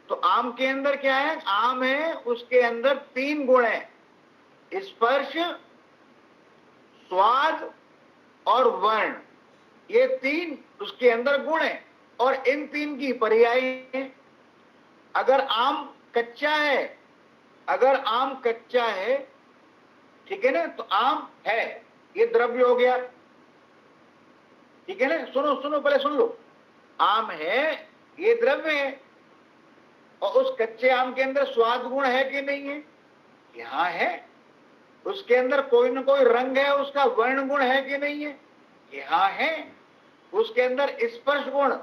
तो आम के अंदर क्या है? आम है, उसके अंदर 3 गुण है, स्पर्श, स्वाद और वर्ण। ये 3 उसके अंदर गुण है, और इन 3 की पर्याय है। अगर आम कच्चा है, ठीक है ना, तो आम है, ये द्रव्य हो गया, ठीक है ना। सुनो पहले सुन लो, आम है, ये द्रव्य है, और उस कच्चे आम के अंदर स्वाद गुण है कि नहीं है? यहां है। उसके अंदर कोई ना कोई रंग है, उसका वर्ण गुण है कि नहीं है? यहां है। उसके अंदर स्पर्श गुण,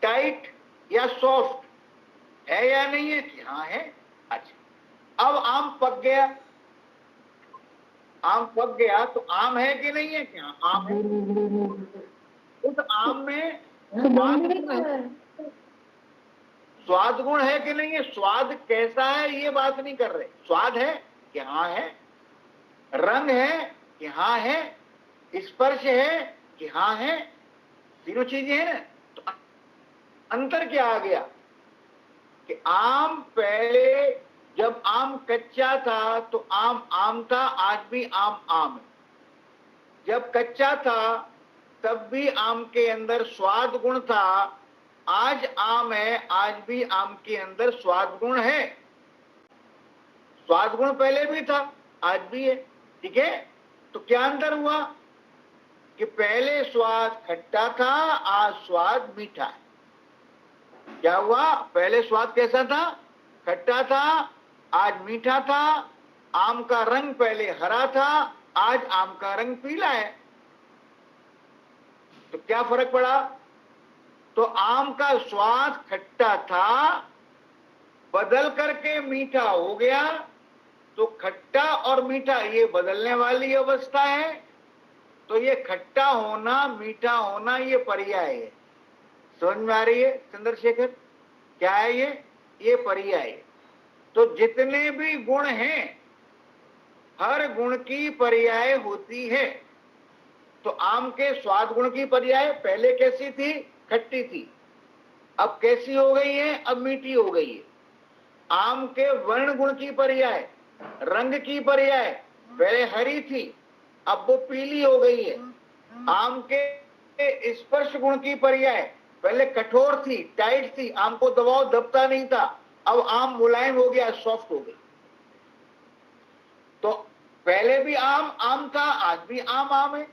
टाइट या सॉफ्ट है या नहीं है? यहां है। अच्छा, अब आम पक गया तो आम है कि नहीं है? क्या आम है। उस आम में स्वाद गुण है कि नहीं है? स्वाद कैसा है ये बात नहीं कर रहे, स्वाद है, यहाँ है, रंग है, यहाँ है, स्पर्श है, यहाँ है, तीनों चीजें हैं ना। तो अंतर क्या आ गया कि आम पहले जब आम कच्चा था तो आम था, आज भी आम है। जब कच्चा था तब भी आम के अंदर स्वाद गुण था, आज आम है, आज भी आम के अंदर स्वाद गुण है। स्वाद गुण पहले भी था, आज भी है, ठीक है। तो क्या अंतर हुआ कि पहले स्वाद खट्टा था, आज स्वाद मीठा है। क्या हुआ? पहले स्वाद कैसा था? खट्टा था, आज मीठा था। आम का रंग पहले हरा था, आज आम का रंग पीला है। तो क्या फर्क पड़ा? तो आम का स्वाद खट्टा था, बदल करके मीठा हो गया। तो खट्टा और मीठा ये बदलने वाली अवस्था है। तो ये खट्टा होना, मीठा होना, ये पर्याय है। समझ में आ रही है चंद्रशेखर? क्या है ये पर्याय है। तो जितने भी गुण हैं, हर गुण की पर्याय होती है। तो आम के स्वाद गुण की पर्याय पहले कैसी थी? खट्टी थी, अब कैसी हो गई है? अब मीठी हो गई है। आम के वर्ण गुण की पर्याय, रंग की पर्याय पहले हरी थी, अब वो पीली हो गई है। आम के स्पर्श गुण की पर्याय पहले कठोर थी, टाइट थी, आम को दबाव दबता नहीं था, अब आम मुलायम हो गया, सॉफ्ट हो गई। तो पहले भी आम था, आज भी आम है।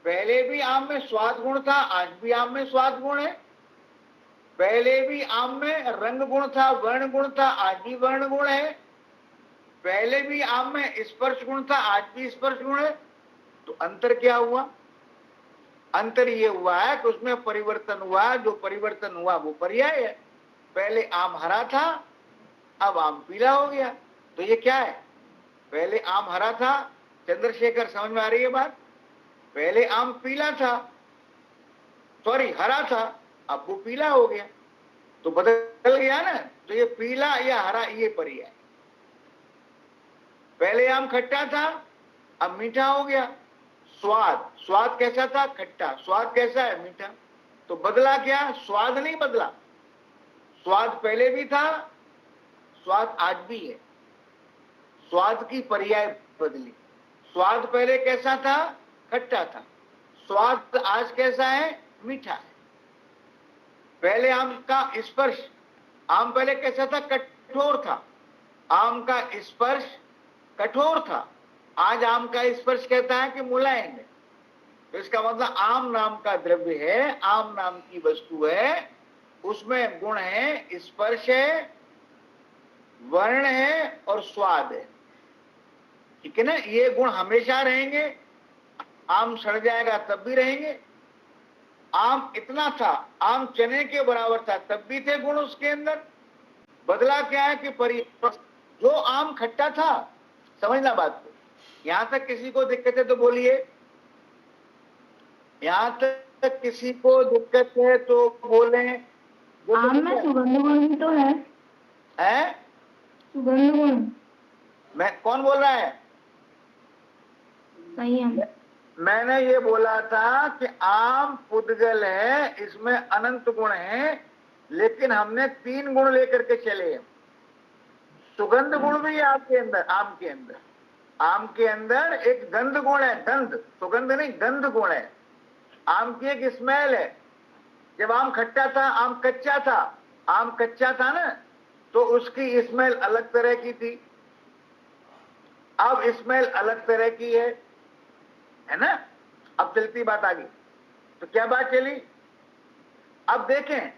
पहले भी आम में स्वाद गुण था, आज भी आम में स्वाद गुण है। पहले भी आम में रंग गुण था, वर्ण गुण था, आज भी वर्ण गुण है। पहले भी आम में स्पर्श गुण था, आज भी स्पर्श गुण है। तो अंतर क्या हुआ? अंतर ये हुआ है कि उसमें परिवर्तन हुआ, जो परिवर्तन हुआ वो पर्याय है। पहले आम हरा था, अब आम पीला हो गया। तो ये क्या है? पहले आम हरा था, चंद्रशेखर समझ में आ रही है बात? पहले आम पीला था, सॉरी हरा था, अब वो पीला हो गया, तो बदल गया ना। तो ये पीला या हरा ये पर्याय। पहले आम खट्टा था, अब मीठा हो गया। स्वाद, स्वाद कैसा था? खट्टा। स्वाद कैसा है? मीठा। तो बदला क्या? स्वाद नहीं बदला, स्वाद पहले भी था, स्वाद आज भी है। स्वाद की पर्याय बदली। स्वाद पहले कैसा था? खट्टा था। स्वाद आज कैसा है? मीठा है। पहले आम का स्पर्श, आम पहले कैसा था? कठोर था। आम का स्पर्श कठोर था, आज आम का स्पर्श कहता है कि मुलायम है। तो इसका मतलब आम नाम का द्रव्य है, आम नाम की वस्तु है, उसमें गुण है, स्पर्श है, वर्ण है और स्वाद है। ठीक है ना? ये गुण हमेशा रहेंगे। आम सड़ जाएगा तब भी रहेंगे। आम इतना था, आम चने के बराबर था, तब भी थे गुण उसके अंदर। बदला क्या है कि जो आम खट्टा था, समझना बात को। यहां तक किसी को दिक्कत है तो बोलिए, यहां तक किसी को दिक्कत है तो बोले। आम में सुगंध गुण भी तो है। सुगंध गुण। मैं कौन बोल रहा है? सही है। मैंने ये बोला था कि आम पुद्गल है, इसमें अनंत गुण है, लेकिन हमने 3 गुण लेकर के चले। सुगंध गुण भी है आपके अंदर, आम के अंदर। आम के अंदर एक गंध गुण है, गंध, सुगंध नहीं, गंध गुण है। आम की एक स्मेल है। जब आम खट्टा था, आम कच्चा था, आम कच्चा था ना, तो उसकी स्मेल अलग तरह की थी, अब स्मेल अलग तरह की है ना? अब चलती बात आगे। तो क्या बात चली? अब देखें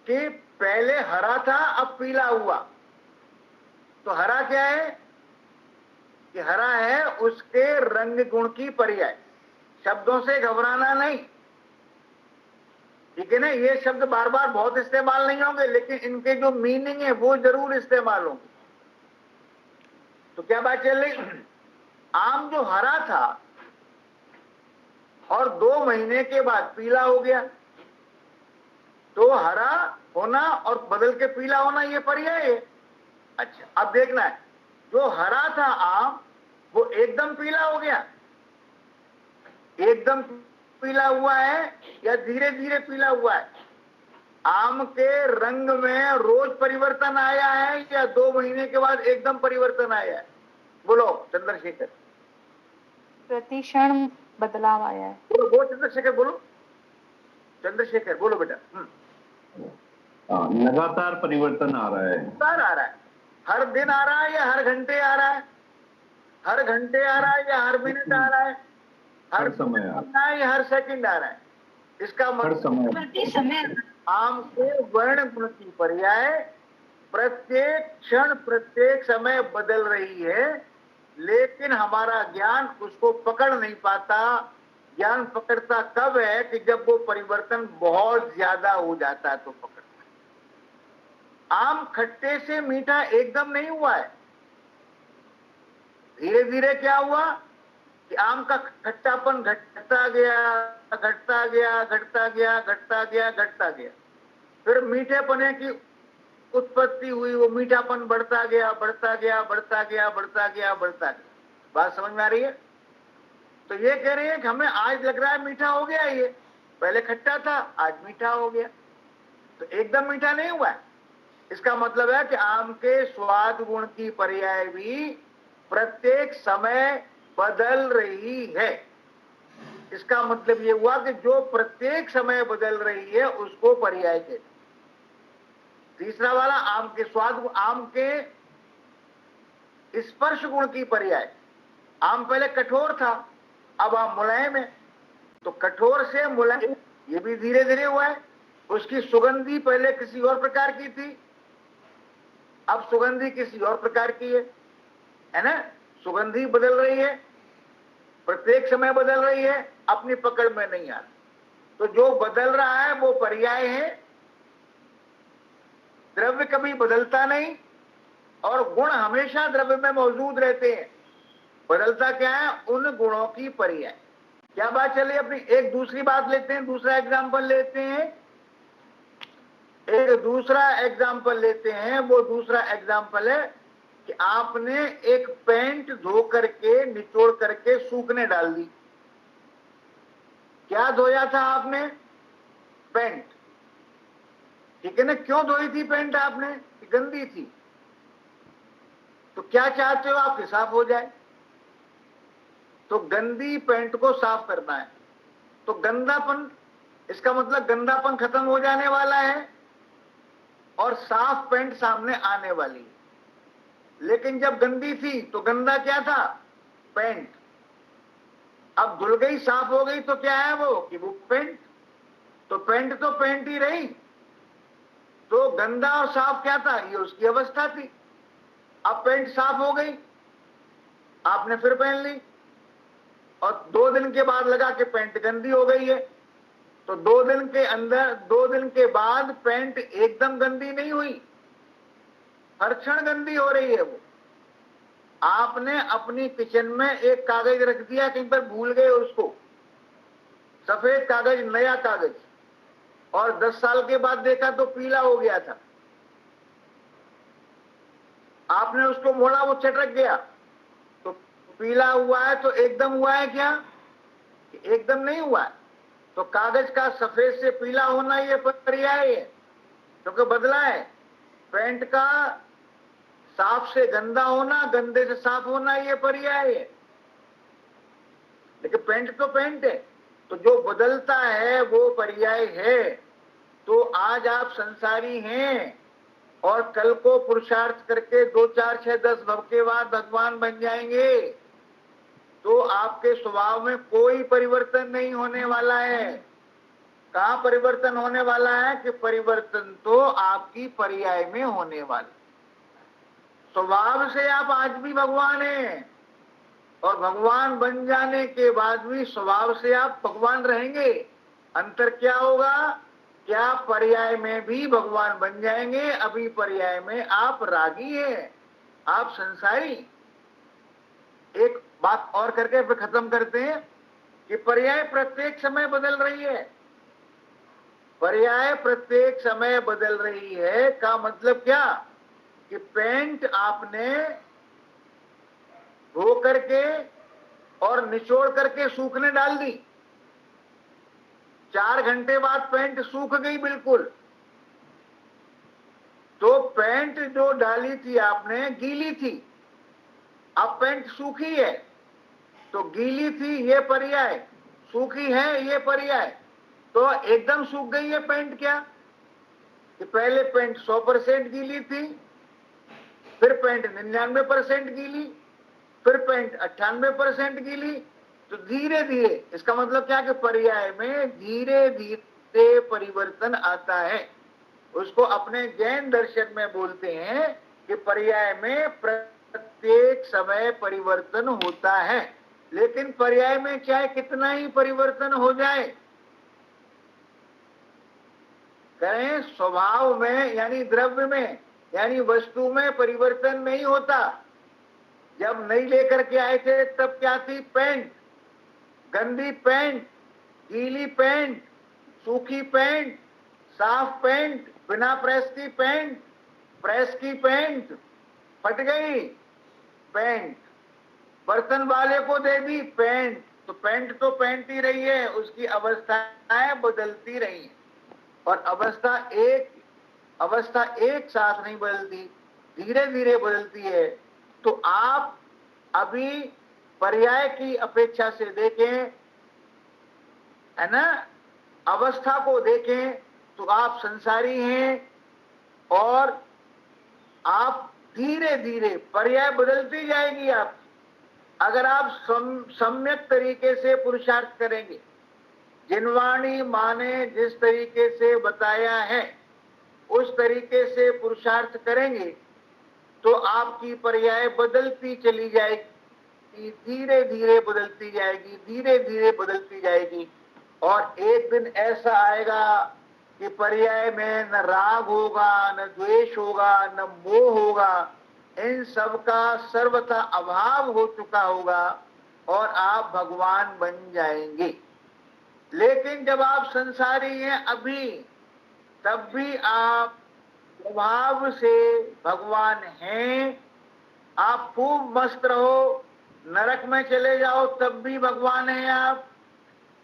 कि पहले हरा था, अब पीला हुआ। तो हरा क्या है? कि हरा है उसके रंग गुण की पर्याय। शब्दों से घबराना नहीं, ठीक है ना? ये शब्द बार बार बहुत इस्तेमाल नहीं होंगे, लेकिन इनके जो मीनिंग है वो जरूर इस्तेमाल होंगे। तो क्या बात चल रही? आम जो हरा था और 2 महीने के बाद पीला हो गया, तो हरा होना और बदल के पीला होना ये पर्याय है। अच्छा, अब देखना है, जो हरा था आम वो एकदम पीला हो गया, एकदम पीला हुआ है या धीरे धीरे पीला हुआ है? आम के रंग में रोज परिवर्तन आया है या 2 महीने के बाद एकदम परिवर्तन आया है? बोलो चंद्रशेखर। प्रतिक्षण बदलाव आया है। बोलो चंद्रशेखर, बोलो चंद्रशेखर, बोलो बेटा। लगातार परिवर्तन आ रहा है। लगातार आ रहा है। हर दिन आ रहा है या हर घंटे आ रहा है? हर घंटे आ रहा है या हर मिनट आ रहा है? हर समय आ रहा है या हर सेकंड आ रहा है? इसका मतलब प्रति समय। आम के वर्ण गुण की पर्याय प्रत्येक क्षण प्रत्येक समय बदल रही है, लेकिन हमारा ज्ञान उसको पकड़ नहीं पाता। ज्ञान पकड़ता कब है? कि जब वो परिवर्तन बहुत ज्यादा हो जाता है तो पकड़ता है। आम खट्टे से मीठा एकदम नहीं हुआ है, धीरे धीरे क्या हुआ कि आम का खट्टापन घटता गया, घटता गया, घटता गया, घटता गया, घटता गया, फिर मीठेपने की उत्पत्ति हुई, वो मीठापन बढ़ता गया, बढ़ता गया, बढ़ता गया, बढ़ता गया, बढ़ता गया। बात समझ में आ रही है? तो ये कह रही है कि हमें आज लग रहा है मीठा हो गया, ये पहले खट्टा था आज मीठा हो गया, तो एकदम मीठा नहीं हुआ है। इसका मतलब है कि आम के स्वाद गुण की पर्याय भी प्रत्येक समय बदल रही है। इसका मतलब ये हुआ कि जो प्रत्येक समय बदल रही है उसको पर्याय कहते हैं। तीसरा वाला आम के स्वाद, आम के स्पर्श गुण की पर्याय। आम पहले कठोर था, अब आम मुलायम है, तो कठोर से मुलायम ये भी धीरे धीरे हुआ है। उसकी सुगंधी पहले किसी और प्रकार की थी, अब सुगंधी किसी और प्रकार की है ना? सुगंधी बदल रही है। प्रत्येक समय बदल रही है, अपनी पकड़ में नहीं आ रही। तो जो बदल रहा है वो पर्याय है। द्रव्य कभी बदलता नहीं और गुण हमेशा द्रव्य में मौजूद रहते हैं। बदलता क्या है? उन गुणों की पर्याय। क्या बात चली अपनी? एक दूसरी बात लेते हैं, दूसरा एग्जाम्पल लेते हैं, एक दूसरा एग्जाम्पल लेते हैं। वो दूसरा एग्जाम्पल है कि आपने एक पैंट धो करके निचोड़ करके सूखने डाल दी। क्या धोया था आपने? पैंट। ठीक है ना? क्यों धोई थी पैंट आपने? गंदी थी। तो क्या चाहते हो आप? साफ हो जाए। तो गंदी पैंट को साफ करना है। तो गंदापन, इसका मतलब गंदापन खत्म हो जाने वाला है और साफ पैंट सामने आने वाली है। लेकिन जब गंदी थी तो गंदा क्या था? पैंट। अब धुल गई, साफ हो गई, तो क्या है वो? कि वो पैंट। तो पैंट तो पैंट ही रही। तो गंदा और साफ क्या था? ये उसकी अवस्था थी। अब पैंट साफ हो गई, आपने फिर पहन ली और 2 दिन के बाद लगा कि पैंट गंदी हो गई है। तो 2 दिन के अंदर, 2 दिन के बाद पैंट एकदम गंदी नहीं हुई, हर क्षण गंदी हो रही है वो। आपने अपनी किचन में एक कागज रख दिया, कहीं पर भूल गए उसको, सफेद कागज, नया कागज, और 10 साल के बाद देखा तो पीला हो गया था। आपने उसको मोड़ा, वो चटक गया, तो पीला हुआ है। तो एकदम हुआ है क्या? एकदम नहीं हुआ है। तो कागज का सफेद से पीला होना ये पर्याय है, क्योंकि बदला है। पैंट का साफ से गंदा होना, गंदे से साफ होना ये पर्याय है। लेकिन पैंट तो पैंट है। तो जो बदलता है वो पर्याय है। तो आज आप संसारी हैं और कल को पुरुषार्थ करके 2, 4, 6, 10 भव के बाद भगवान बन जाएंगे। तो आपके स्वभाव में कोई परिवर्तन नहीं होने वाला है। कहाँ परिवर्तन होने वाला है? कि परिवर्तन तो आपकी पर्याय में होने वाला। स्वभाव से आप आज भी भगवान हैं और भगवान बन जाने के बाद भी स्वभाव से आप भगवान रहेंगे। अंतर क्या होगा? क्या पर्याय में भी भगवान बन जाएंगे? अभी पर्याय में आप रागी हैं, आप संसारी। एक बात और करके फिर खत्म करते हैं कि पर्याय प्रत्येक समय बदल रही है। पर्याय प्रत्येक समय बदल रही है का मतलब क्या? कि पैंट आपने धो करके और निचोड़ करके सूखने डाल दी, 4 घंटे बाद पैंट सूख गई बिल्कुल। तो पैंट जो डाली थी आपने गीली थी, अब पैंट सूखी है। तो गीली थी ये पर्याय, सूखी है ये पर्याय। तो एकदम सूख गई है पैंट क्या? कि पहले पैंट 100% गीली थी, फिर पैंट 99% गीली, फिर पैंट 98% गीली। तो धीरे धीरे, इसका मतलब क्या? कि पर्याय में धीरे धीरे परिवर्तन आता है। उसको अपने जैन दर्शन में बोलते हैं कि पर्याय में प्रत्येक समय परिवर्तन होता है। लेकिन पर्याय में चाहे कितना ही परिवर्तन हो जाए, कहें स्वभाव में यानी द्रव्य में यानी वस्तु में परिवर्तन नहीं होता। जब नई लेकर के आए थे तब क्या थी? पैंट, गंदी पैंट, गीली पैंट, सूखी पैंट, साफ पैंट, बिना प्रेस की पैंट, प्रेस की पैंट, फट गई पैंट, बर्तन वाले को दे दी पैंट। तो पैंट तो पैंट ही रही है, उसकी अवस्थाएं बदलती रही हैं। और अवस्था एक साथ नहीं बदलती, धीरे धीरे बदलती है। तो आप अभी पर्याय की अपेक्षा से देखें, है ना, अवस्था को देखें, तो आप संसारी हैं और आप धीरे धीरे, पर्याय बदलती जाएगी आप, अगर आप सम्यक तरीके से पुरुषार्थ करेंगे। जिनवाणी माँ ने जिस तरीके से बताया है उस तरीके से पुरुषार्थ करेंगे तो आपकी पर्याय बदलती चली जाएगी। कि धीरे धीरे बदलती जाएगी, धीरे धीरे बदलती जाएगी। और एक दिन ऐसा आएगा कि पर्याय में न राग होगा, न द्वेष होगा, न मोह होगा, इन सब का सर्वथा अभाव हो चुका होगा और आप भगवान बन जाएंगे। लेकिन जब आप संसारी हैं अभी, तब भी आप स्वभाव से भगवान हैं। आप खूब मस्त रहो, नरक में चले जाओ तब भी भगवान हैं आप,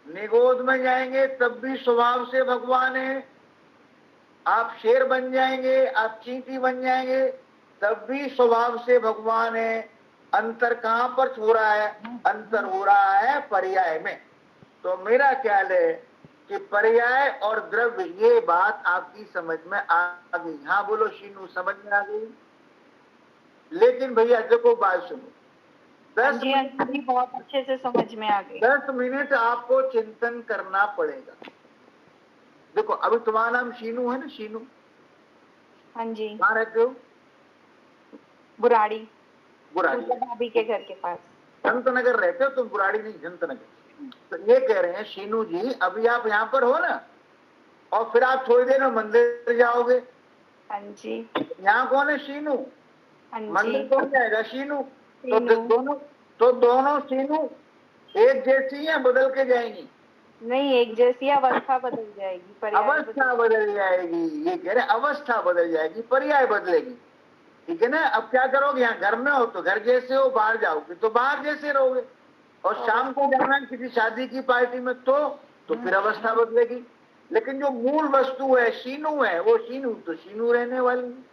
निगोद में जाएंगे तब भी स्वभाव से भगवान है, आप शेर बन जाएंगे, आप चींटी बन जाएंगे तब भी स्वभाव से भगवान है। अंतर कहां पर हो रहा है? अंतर हो रहा है पर्याय में। तो मेरा ख्याल है कि पर्याय और द्रव्य, ये बात आपकी समझ में आ गई। हाँ बोलो शीनू, समझ में आ गई? लेकिन भैया देखो बात सुनो, 10 जी बहुत अच्छे से समझ में आ गई। 10 मिनट आपको चिंतन करना पड़ेगा। देखो अभी तुम्हारा नाम शीनू है ना? शीनू, हाँ जी। कहाँ रहते हो? बुराड़ी। बुराड़ी, भाभी के घर के पास। संत नगर रहते हो तुम? बुराड़ी नहीं, संत नगर। तो ये कह रहे हैं शीनू जी, अभी आप यहाँ पर हो ना, और फिर आप थोड़ी देर में मंदिर जाओगे। हाँ जी। यहाँ कौन है? शीनू। हाँ जी। मंदिर कौन जाएगा? शीनू। तो दोनों शीनू एक जैसी है, बदल के जाएंगी? नहीं, एक जैसी अवस्था बदल जाएगी, अवस्था बदल जाएगी। ये कह रहे अवस्था बदल जाएगी, पर्याय बदलेगी। ठीक है ना? अब क्या करोगे? यहाँ घर में हो तो घर जैसे हो, बाहर जाओगे तो बाहर जैसे रहोगे, और शाम को जाना है किसी शादी की पार्टी में तो फिर अवस्था बदलेगी। लेकिन जो मूल वस्तु है, शीनू है, वो शीनू तो शीनू रहने वाली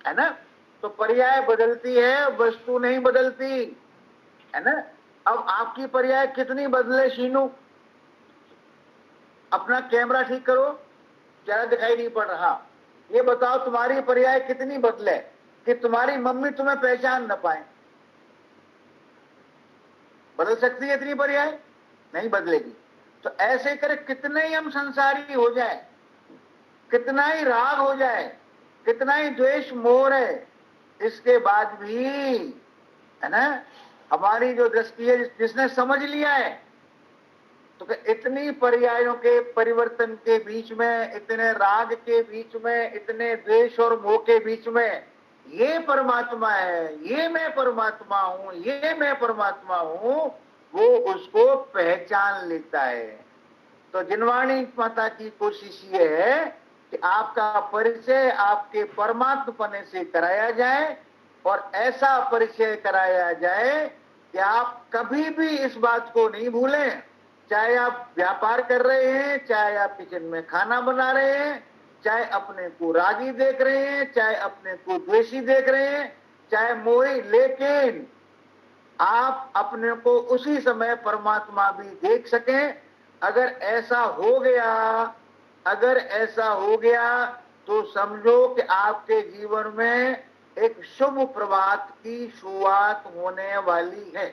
है ना? तो पर्याय बदलती है, वस्तु नहीं बदलती है ना? अब आपकी पर्याय कितनी बदले शीनू? अपना कैमरा ठीक करो, ज्यादा दिखाई नहीं पड़ रहा। ये बताओ तुम्हारी पर्याय कितनी बदले कि तुम्हारी मम्मी तुम्हें पहचान न पाए? बदल सकती है इतनी पर्याय? नहीं बदलेगी। तो ऐसे करे कितने ही हम संसारी हो जाए, कितना ही राग हो जाए, कितना ही द्वेष मोह है, इसके बाद भी है ना हमारी जो दृष्टि है, जिसने समझ लिया है, तो इतनी पर्यायों के परिवर्तन के बीच में, इतने राग के बीच में, इतने द्वेष और मोह के बीच में ये परमात्मा है, ये मैं परमात्मा हूं, ये मैं परमात्मा हूं, वो उसको पहचान लेता है। तो जिनवाणी माता की कोशिश ये है कि आपका परिचय आपके परमात्मपने से कराया जाए, और ऐसा परिचय कराया जाए कि आप कभी भी इस बात को नहीं भूलें। चाहे आप व्यापार कर रहे हैं, चाहे आप किचन में खाना बना रहे हैं, चाहे अपने को रागी देख रहे हैं, चाहे अपने को द्वेषी देख रहे हैं, चाहे मोही, लेकिन आप अपने को उसी समय परमात्मा भी देख सकें। अगर ऐसा हो गया, अगर ऐसा हो गया तो समझो कि आपके जीवन में एक शुभ प्रभात की शुरुआत होने वाली है।